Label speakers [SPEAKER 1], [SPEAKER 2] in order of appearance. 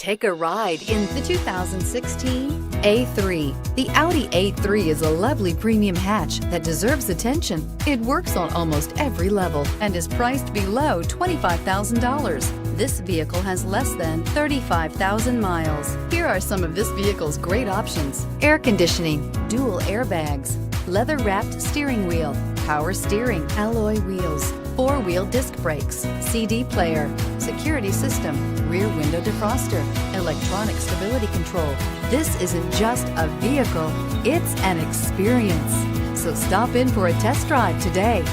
[SPEAKER 1] Take a ride in the 2016 A3. The Audi A3 is a lovely premium hatch that deserves attention. It works on almost every level and is priced below $25,000. This vehicle has less than 35,000 miles. Here are some of this vehicle's great options: air conditioning, dual airbags, leather-wrapped steering wheel, power steering, alloy wheels, four-wheel disc brakes, CD player, security system, rear window defroster, electronic stability control. This isn't just a vehicle, it's an experience. So stop in for a test drive today.